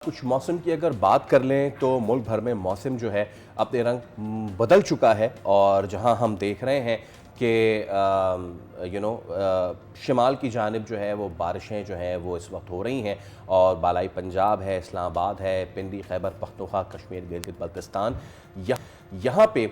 कुछ मौसम की अगर बात कर लें तो मुल्क भर में मौसम जो है अपने रंग बदल चुका है। और जहां हम देख रहे हैं कि शिमाल की जानिब जो है वो बारिशें जो हैं वो इस वक्त हो रही हैं। और बालाई पंजाब है, इस्लामाबाद है, पिंडी, खैबर पख्तूनख्वा, कश्मीर, गिलगित बल्तिस्तान, यहाँ पे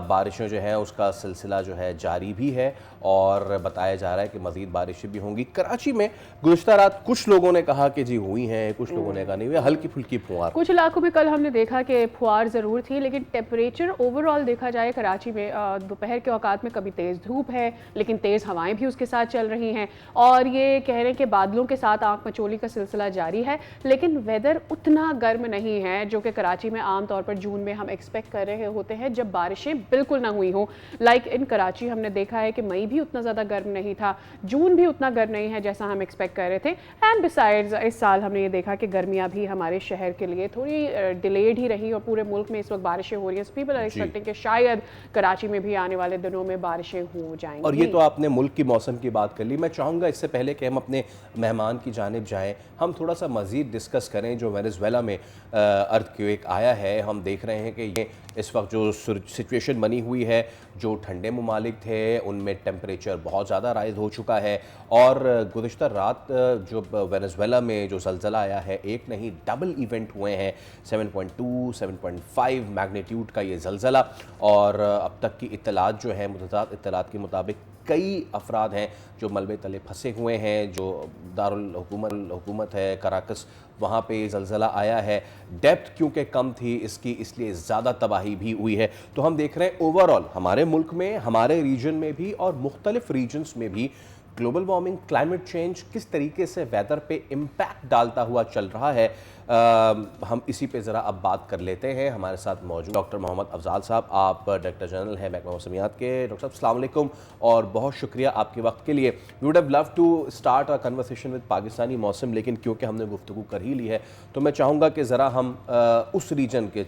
बारिशें जो हैं उसका सिलसिला जो है जारी भी है। और बताया जा रहा है कि मज़ीद बारिशें भी होंगी। कराची में गुज़िश्ता रात कुछ लोगों ने कहा कि जी हुई हैं, कुछ लोगों ने कहा नहीं हुई, हल्की फुल्की फुहार। कुछ इलाकों में कल हमने देखा कि फुहार ज़रूर थी, लेकिन टेम्परेचर ओवरऑल देखा जाए कराची में दोपहर के औकात में कभी तेज़ धूप है लेकिन तेज़ हवाएं भी उसके साथ चल रही हैं। और ये कह रहे हैं कि बादलों के साथ आंख मचोली का सिलसिला जारी है, लेकिन वेदर उतना गर्म नहीं है जो कि कराची में आम तौर पर जून में हम एक्सपेक्ट कर रहे होते हैं जब बारिशें बिल्कुल ना हुई हों। लाइक इन कराची हमने देखा है कि मई भी उतना ज़्यादा गर्म नहीं था, जून भी उतना गर्म नहीं है जैसा हम एक्सपेक्ट कर रहे थे। एंड बिसाइड्स इस साल हमने ये देखा कि गर्मियाँ भी हमारे शहर के लिए थोड़ी डिलेड ही रही और पूरे मुल्क में इस वक्त बारिशें हो रही हैं। पीपल आर एक्सपेक्टिंग कि शायद कराची में भी आने वाले दिनों में बारिशें हो जाएंगी। और ये तो आपने मुल्क की मौसम की बात कर ली। मैं चाहूँगा इससे पहले कि हम अपने मेहमान की जानिब जाएं, हम थोड़ा सा मज़ीद डिस्कस करें जो वेनेजुएला में अर्थक्वेक आया है। हम देख रहे हैं कि ये इस वक्त जो सिचुएशन बनी हुई है, जो ठंडे ममालिक थे उनमें टेम्परेचर बहुत ज़्यादा राइज हो चुका है। और गुज़िश्ता रात जो वेनेजुएला में जो ज़लज़ला आया है, एक नहीं डबल इवेंट हुए हैं। 7.2 7.5 मैग्नीट्यूड का ये ज़लज़ला। और अब तक की इत्तलात जो है, मुतज़ाद इत्तलात के मुताबिक कई अफराद हैं जो मलबे तले फंसे हुए हैं। जो दारुल हुकूमत है कराकस, वहाँ पे ज़लज़ला आया है। डेप्थ क्योंकि कम थी इसकी, इसलिए ज़्यादा तबाही भी हुई है। तो हम देख रहे हैं ओवरऑल हमारे मुल्क में, हमारे रीजन में भी और मुख्तलिफ रीजन्स में भी ग्लोबल वार्मिंग, क्लाइमेट चेंज किस तरीके से वेदर पे इम्पैक्ट डालता हुआ चल रहा है। हम इसी पे ज़रा अब बात कर लेते हैं। हमारे साथ मौजूद डॉक्टर मोहम्मद अफजाल साहब, आप डायरेक्टर जनरल हैं महकमा मौसमियात के। डॉक्टर साहब अस्सलाम वालेकुम और बहुत शुक्रिया आपके वक्त के लिए। We would have love to start a conversation with Pakistani मौसम, लेकिन क्योंकि हमने गुफ्तगू कर ही ली है तो मैं चाहूँगा कि ज़रा हम उस रीजन के,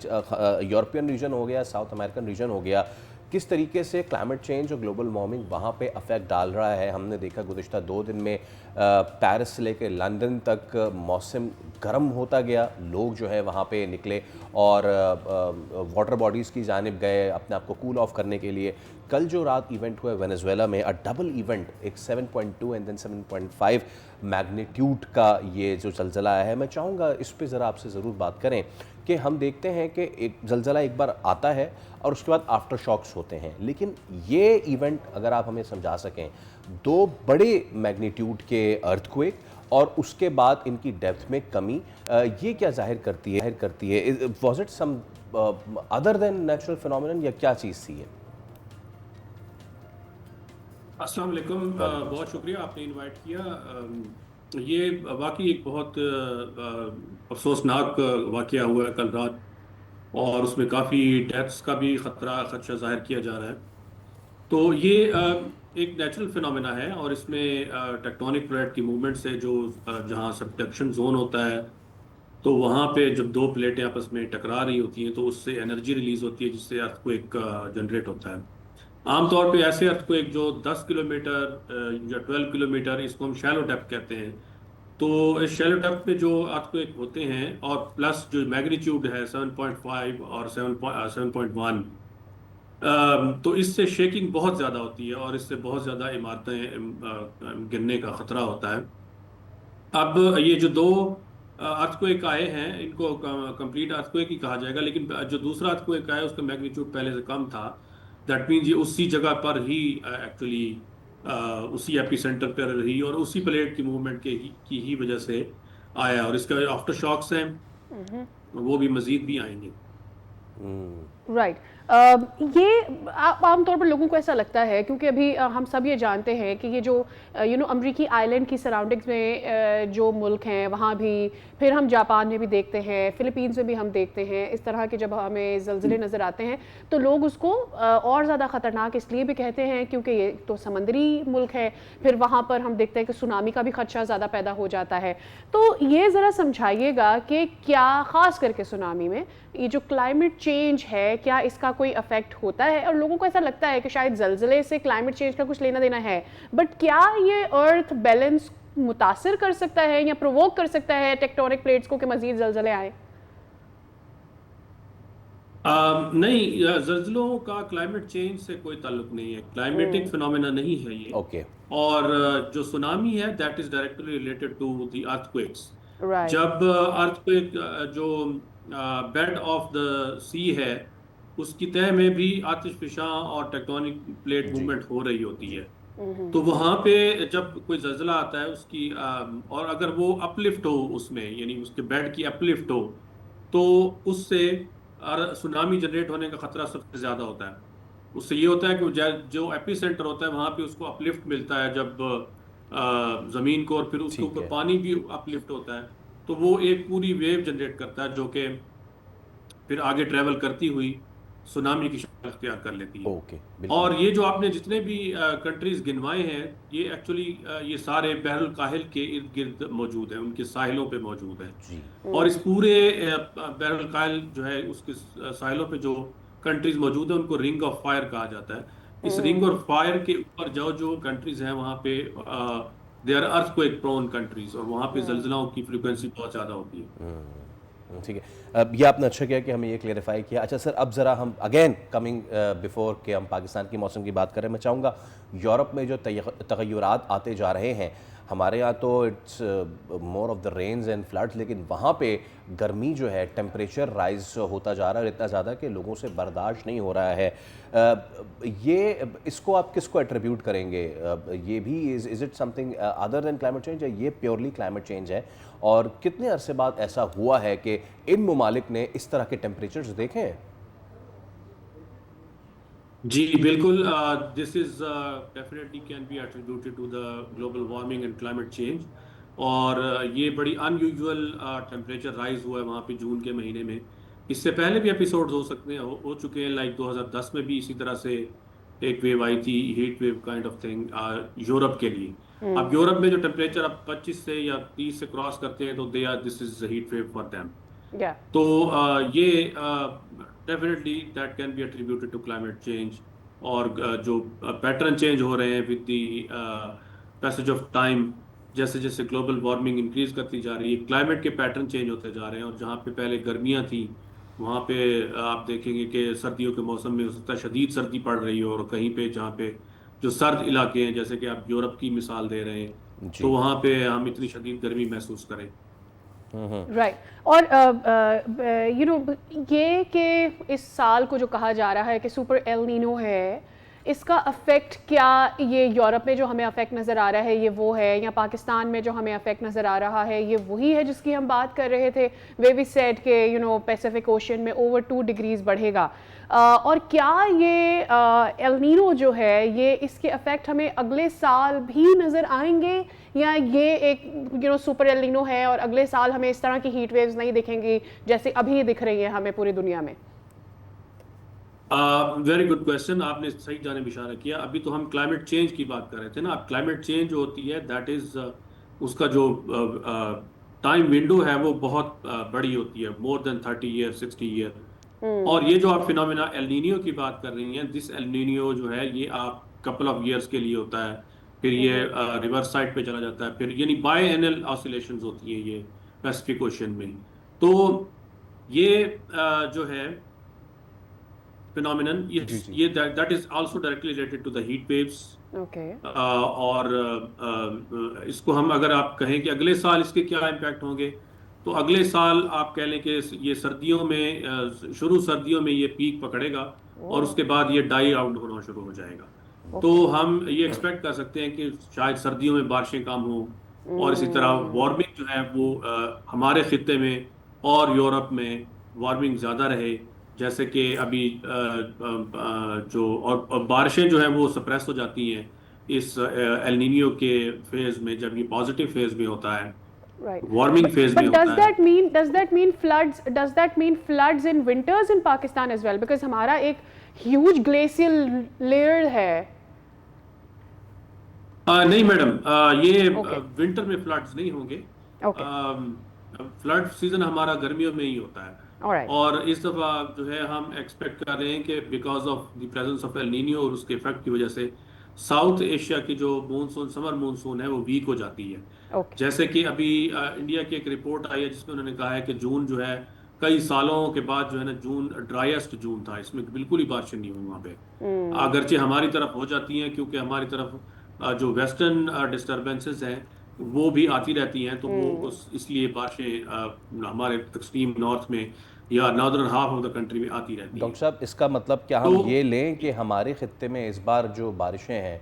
यूरोपियन रीजन हो गया, साउथ अमेरिकन रीजन हो गया, किस तरीके से क्लाइमेट चेंज और ग्लोबल वार्मिंग वहाँ पे अफेक्ट डाल रहा है। हमने देखा गुज़िश्ता 2 दिन में पेरिस से लेकर लंदन तक मौसम गर्म होता गया। लोग जो है वहाँ पे निकले और वाटर बॉडीज़ की जानिब गए अपने आप को कूल ऑफ करने के लिए। कल जो रात इवेंट हुआ वेनेजुएला में, अ डबल इवेंट, एक 7.2 एंड देन 7.5 मैग्नीट्यूड का ये जो ज़लज़ला आया है, मैं चाहूँगा इस पे ज़रा आपसे ज़रूर बात करें कि हम देखते हैं कि एक ज़लज़ला एक बार आता है और उसके बाद आफ्टर शॉक्स होते हैं, लेकिन ये इवेंट अगर आप हमें समझा सकें, 2 बड़े मैग्नीट्यूड के अर्थक्वेक और उसके बाद इनकी डेप्थ में कमी, ये क्या जाहिर करती है? Was it some other than natural phenomenon या क्या चीज़ थी ये? अस्सलाम वालेकुम, बहुत शुक्रिया आपने इनवाइट किया। ये वाकई एक बहुत अफसोसनाक वाकया हुआ है कल रात, और उसमें काफ़ी डेथ्स का भी खदशा जाहिर किया जा रहा है। तो ये एक नेचुरल फिनोमेना है और इसमें टेक्टोनिक प्लेट की मूवमेंट से जो जहाँ सबडक्शन जोन होता है, तो वहाँ पे जब 2 प्लेटें आपस में टकरा रही होती हैं तो उससे एनर्जी रिलीज होती है जिससे अर्थक्वेक जनरेट होता है। आमतौर पे ऐसे अर्थक्वेक जो 10 किलोमीटर या 12 किलोमीटर, इसको हम शैलो डेप्थ कहते हैं। तो इस शैलो डेप्थ पे जो अर्थक्वेक होते हैं और प्लस जो मैग्नीट्यूड है 7.5 और 7.1, तो इससे शेकिंग बहुत ज़्यादा होती है और इससे बहुत ज़्यादा इमारतें गिरने का खतरा होता है। अब ये जो 2 अर्थक्वेक आए हैं इनको कंप्लीट अर्थक्वेक ही कहा जाएगा, लेकिन जो दूसरा अर्थक्वेक आया उसका मैग्नीट्यूड पहले से कम था। दैट मीन्स ये उसी जगह पर ही एक्चुअली उसी एपिसेंटर पर रही और उसी प्लेट की मूवमेंट की ही वजह से आया, और इसका आफ्टर शॉक्स हैं वो भी मजीद भी आएंगे। राइट ये आमतौर पर लोगों को ऐसा लगता है क्योंकि अभी हम सब ये जानते हैं कि ये जो अमरीकी आइलैंड की सराउंडिंग्स में जो मुल्क हैं वहाँ भी, फिर हम जापान में भी देखते हैं, फिलीपींस में भी हम देखते हैं, इस तरह के जब हमें ज़लज़ले नज़र आते हैं तो लोग उसको और ज़्यादा ख़तरनाक इसलिए भी कहते हैं क्योंकि ये तो समंदरी मुल्क है। फिर वहाँ पर हम देखते हैं कि सुनामी का भी खदशा ज़्यादा पैदा हो जाता है। तो ये ज़रा समझाइएगा कि क्या ख़ास करके सुनामी में ये जो क्लाइमेट चेंज है, क्या इसका कोई अफेक्ट होता है? और लोगों को ऐसा लगता है कि शायद ज़लज़ले से क्लाइमेट चेंज का कुछ लेना देना है, बट क्या ये अर्थ बैलेंस मुतासिर कर सकता है या प्रोवोक कर सकता है टेक्टोनिक प्लेट्स को कि मजीद जलजले आए? नहीं, जल्जलों का क्लाइमेट चेंज से कोई ताल्लुक नहीं है, क्लाइमेटिक फिनोमेना नहीं है ये। ओके। और जो सुनामी है that is directly related to the earthquakes. Right. जब अर्थक्वेक जो बेड ऑफ द सी है उसकी तह में भी आतिशफशां और टेक्टोनिक प्लेट जी। मूवमेंट हो रही होती है। तो वहां पे जब कोई जल्जला आता है उसकी और अगर वो अपलिफ्ट हो उसमें, यानी उसके बेड की अपलिफ्ट हो, तो उससे सुनामी जनरेट होने का खतरा सबसे ज्यादा होता है। उससे ये होता है कि जो एपी सेंटर होता है वहां पे उसको अपलिफ्ट मिलता है जब जमीन को, और फिर उसके ठीक ऊपर है। पानी भी अपलिफ्ट होता है, तो वो एक पूरी वेव जनरेट करता है जो कि फिर आगे ट्रेवल करती हुई सुनामी की शक्ल अख्तियार कर लेती है। ओके, बिल्कुल। और ये जो आपने जितने भी कंट्रीज गिनवाए हैं, ये एक्चुअली ये सारे बहरुल काहिल के इर्द गिर्द मौजूद हैं, उनके साहिलों पे मौजूद हैं। जी। और इस पूरे बहरुल काहिल जो है उसके साहिलों पे जो कंट्रीज मौजूद हैं उनको रिंग ऑफ फायर कहा जाता है। इस रिंग ऑफ फायर के ऊपर जो जो कंट्रीज हैं वहाँ पे they are earthquake prone countries, और वहाँ पे जल्जलाओं की फ्रीक्वेंसी बहुत ज़्यादा होती है। ठीक है। अब ये आपने अच्छा किया कि हमें ये क्लेरिफाई किया। अच्छा सर, अब ज़रा हम अगेन कमिंग बिफोर के हम पाकिस्तान की मौसम की बात करें, मैं चाहूँगा यूरोप में जो तगय्युरात आते जा रहे हैं, हमारे यहाँ तो it's more of the rains and floods, लेकिन वहाँ पे गर्मी जो है, टेम्परेचर राइज होता जा रहा है इतना ज़्यादा कि लोगों से बर्दाश्त नहीं हो रहा है। ये इसको आप किसको एट्रीब्यूट करेंगे? ये भी is it something other than climate change, या ये प्योरली क्लाइमेट चेंज है? और कितने अरसे बाद ऐसा हुआ है कि इन ममालिक ने इस तरह के टेम्परेचर्स देखे हैं? जी बिल्कुल, this is definitely can be attributed to the global warming and climate change. और ये बड़ी अनयूजुअल टेम्परेचर राइज हुआ है वहाँ पे जून के महीने में। इससे पहले भी एपिसोड्स हो सकते हैं, हो चुके हैं, लाइक 2010 में भी इसी तरह से एक वेव आई थी, heat wave kind of thing Europe के लिए। अब यूरोप में जो टेम्परेचर अब 25 से या 30 से क्रॉस करते हैं तो they are this is heat wave for them. या तो ये definitely that can be attributed to climate change. और जो पैटर्न चेंज हो रहे हैं with the passage of time, जैसे जैसे ग्लोबल वार्मिंग इंक्रीज करती जा रही है, क्लाइमेट के पैटर्न चेंज होते जा रहे हैं। और जहाँ पे पहले गर्मियाँ थी वहाँ पे आप देखेंगे कि सर्दियों के मौसम में हो सकता है शदीद सर्दी पड़ रही हो, और कहीं पे जहाँ पे जो सर्द इलाके हैं, जैसे कि आप यूरोप की मिसाल दे रहे हैं, जी। तो वहाँ पे हम इतनी शदीद गर्मी महसूस करें। राइट। और ये कि इस साल को जो कहा जा रहा है कि सुपर एल नीनो है, इसका अफेक्ट क्या ये यूरोप में जो हमें अफेक्ट नज़र आ रहा है ये वो है, या पाकिस्तान में जो हमें अफेक्ट नज़र आ रहा है ये वही है जिसकी हम बात कर रहे थे? वे वी सेड के पैसिफिक ओशन में ओवर 2 डिग्रीज बढ़ेगा। और क्या ये एल नीनो जो है ये इसके अफेक्ट हमें अगले साल भी नज़र आएंगे, या ये एक सुपर एल नीनो है और अगले साल हमें इस तरह की हीट वेव्स नहीं दिखेंगी जैसे अभी दिख रही है हमें पूरी दुनिया में? वेरी गुड क्वेश्चन, आपने सही जाने इशारा किया। अभी तो हम क्लाइमेट चेंज की बात कर रहे थे ना। अब क्लाइमेट चेंज जो होती है दैट इज उसका जो टाइम विंडो है वो बहुत बड़ी होती है, मोर देन 30 ईयर 60 ईयर। और ये जो आप फिनोमेना एल नीनियो की बात कर रही हैं, दिस एल नीनियो जो है ये आप कपल ऑफ ईयर्स के लिए होता है, फिर ये रिवर्स साइड पे चला जाता है, फिर यानी बाय एनल ऑसिलेशंस होती हैं ये पैसिफिक ओशन में। तो ये जो है phenomenon, ये that is also directly related to the heat waves। Okay. और इसको हम अगर आप कहें कि अगले साल इसके क्या इम्पैक्ट होंगे, तो अगले साल आप कह लें कि ये सर्दियों में शुरू सर्दियों में ये पीक पकड़ेगा और उसके बाद ये डाई आउट होना शुरू हो जाएगा। तो हम ये एक्सपेक्ट कर सकते हैं कि शायद सर्दियों में बारिशें कम हो, और इसी तरह वार्मिंग जो है वो हमारे खित्ते में और यूरोप में वार्मिंग ज़्यादा रहे। जैसे कि अभी जो और बारिशें जो है वो सप्रेस हो जाती हैं इस एल नीनियो के फेज में, जब ये पॉजिटिव फेज में होता है, Right. वार्मिंग फेज में But होता है। does that mean floods? Does that mean floods in winters in Pakistan as well? Because हमारा एक huge glacial layer है। नहीं मैडम, ये Okay. विंटर में फ्लड्स नहीं होंगे। Okay. फ्लड सीजन हमारा गर्मियों में ही होता है। Alright. और इस दफा जो है हम एक्सपेक्ट कर रहे हैं कि because of the presence of L Niño और उसके इफेक्ट की वजह से साउथ एशिया की जो मानसून, समर मानसून है, वो वीक हो जाती है। ओके। जैसे कि अभी इंडिया की एक रिपोर्ट आई है जिसमें उन्होंने कहा है कि जून जो है, कई सालों के बाद जो है ना, जून ड्राइएस्ट जून था, इसमें बिल्कुल ही बारिश नहीं हुई वहाँ पे। अगरचे हमारी तरफ हो जाती हैं, क्योंकि हमारी तरफ जो वेस्टर्न डिस्टरबेंसेस हैं वो भी आती रहती हैं, तो वो इसलिए बारिशें हमारे एक्सट्रीम नॉर्थ में या northern half of the country में आती रहती हैं। डॉक्टर साहब, इसका मतलब क्या हम तो ये लें कि हमारे खित्ते में इस बार जो बारिशें हैं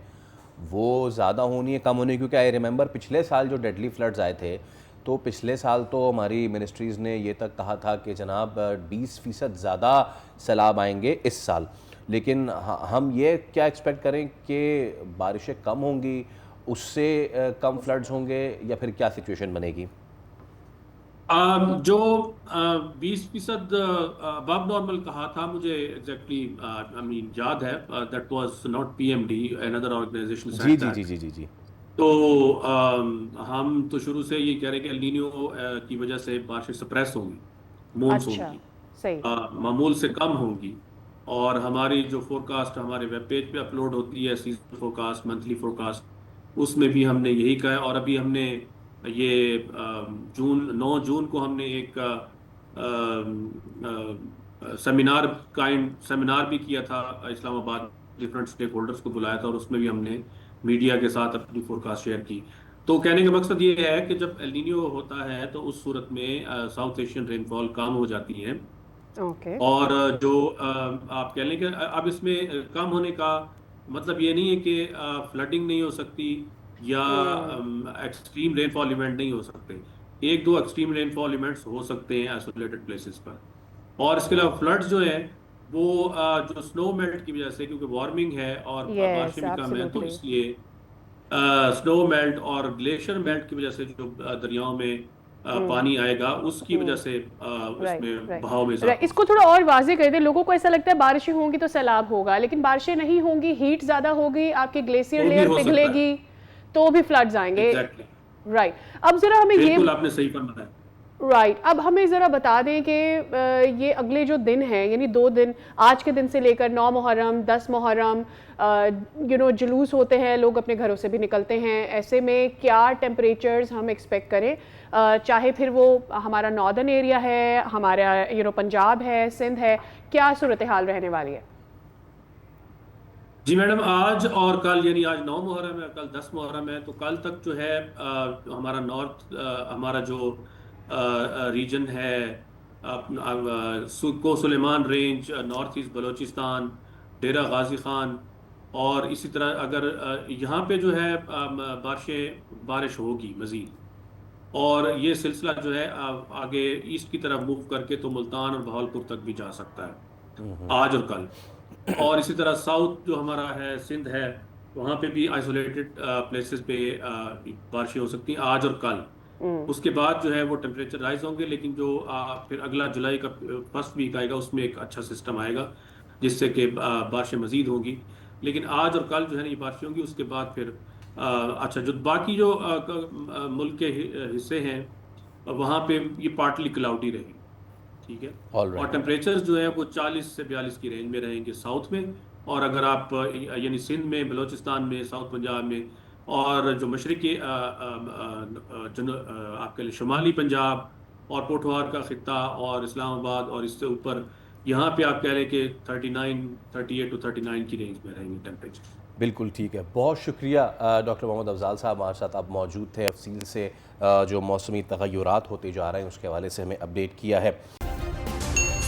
वो ज़्यादा होनी है, कम होनी है? क्योंकि आई रिमेंबर पिछले साल जो डेडली फ्लड्स आए थे, तो पिछले साल तो हमारी मिनिस्ट्रीज़ ने ये तक कहा था कि जनाब 20% ज़्यादा सैलाब आएंगे इस साल, लेकिन हम ये क्या एक्सपेक्ट करें कि बारिशें कम होंगी, उससे कम फ्लड्स होंगे, या फिर क्या सिचुएशन बनेगी? जो 20% अबव नॉर्मल कहा था, मुझे एग्जैक्टली आई मीन याद है, that was not PMD, another organisation जी सेड जी जी दैट। जी जी जी। तो हम तो शुरू से ये कह रहे हैं कि एल नीनो की वजह से बारिशें सप्रेस होंगी, मानसून अच्छा, की सही। मामूल से कम होंगी। और हमारी जो फोरकास्ट हमारे वेब पेज पे अपलोड होती है, सीजन फोरकास्ट, मंथली फोरकास्ट, उसमें भी हमने यही कहा है। और अभी हमने ये 9 जून को हमने एक सेमिनार भी किया था इस्लामाबाद, डिफरेंट स्टेक होल्डर्स को बुलाया था, और उसमें भी हमने मीडिया के साथ अपनी फोरकास्ट शेयर की। तो कहने का मकसद ये है कि जब एल नीनो होता है तो उस सूरत में साउथ एशियन रेनफॉल कम हो जाती है। ओके। और जो आप कह लें कि अब इसमें कम होने का मतलब ये नहीं है कि फ्लडिंग नहीं हो सकती या एक्सट्रीम रेनफॉल इवेंट नहीं हो सकते। एक दो एक्सट्रीम रेनफॉल इवेंट्स हो सकते हैं आइसोलेटेड प्लेसेस पर। और इसके अलावा फ्लड्स जो है वो जो स्नो मेल्ट की वजह से, क्योंकि वार्मिंग है और यस, बारिशें भी कम है, तो एब्सोल्युटली। इसलिए स्नो मेल्ट और ग्लेशियर मेल्ट की वजह से जो दरियाओं में पानी आएगा, उसकी वजह से राइट, इसमें राइट, बहाव में राइट। इजाफा हो इसको सकता थोड़ा है। और वाज़ेह कर दें, लोगों को ऐसा लगता है बारिशें होंगी तो सैलाब होगा, लेकिन बारिशें नहीं होंगी, हीट ज़्यादा होगी, आपकी ग्लेशियर वो भी लेयर हो सकता है। पिघलेगी, तो भी फ्लड्स आएंगे। Exactly, right. अब ज़रा हमें ये बिल्कुल आपने सही फरमाया। राइट, अब हमें ज़रा बता दें कि ये अगले जो दिन हैं, यानी 2 दिन, आज के दिन से लेकर 9 मुहर्रम, 10 मुहर्रम, जुलूस होते हैं, लोग अपने घरों से भी निकलते हैं, ऐसे में क्या टेम्परेचर्स हम एक्सपेक्ट करें? चाहे फिर वो हमारा नॉर्दर्न एरिया है, हमारा पंजाब है, सिंध है, क्या सूरत हाल रहने वाली है? जी मैडम, आज और कल, यानी आज 9 मुहर्रम है, कल 10 मुहर्रम है, तो कल तक जो है हमारा हमारा जो रीजन है, सुको Sulaiman range, north east Balochistan, Dera Ghazi Khan, और इसी तरह अगर यहाँ पे जो है बारिश होगी मज़ीद, और ये सिलसिला जो है आगे ईस्ट की तरफ मूव करके तो मुल्तान और बहावलपुर तक भी जा सकता है आज और कल। और इसी तरह साउथ जो हमारा है, सिंध है, वहाँ पे भी आइसोलेटेड प्लेसेस पे बारिशें हो सकती हैं आज और कल। उसके बाद जो है वो टेम्परेचर राइज होंगे, लेकिन जो फिर अगला जुलाई का फर्स्ट वीक आएगा, उसमें एक अच्छा सिस्टम आएगा जिससे कि बारिशें मजीद होंगी। लेकिन आज और कल जो है ना ये बारिशें होंगी। उसके बाद फिर अच्छा, जो बाकी जो मुल्क के हिस्से हैं वहाँ पे ये पार्टली क्लाउडी रहेगी, ठीक है। ऑल और राइट। टेम्परेचर जो है वो 40 से 42 की रेंज में रहेंगे साउथ में। और अगर आप यानी सिंध में, बलूचिस्तान में, साउथ पंजाब में, और जो मशरकी आपके लिए शुमाली पंजाब और पोठवार का खित्ता और इस्लामाबाद और इससे ऊपर, यहाँ पे आप कह रहे हैं कि 38 टू 39 की रेंज में रहेंगे टेम्परेचर। बिल्कुल ठीक है, बहुत शुक्रिया डॉक्टर मोहम्मद अफजाल साहब, हमारे साथ आप मौजूद थे, तफसील से जो मौसमी तगय्युरात होते जा रहे हैं उसके हवाले से हमें अपडेट किया है।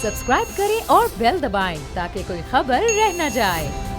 सब्सक्राइब करें और बेल दबाएं ताकि कोई खबर रह न जाए।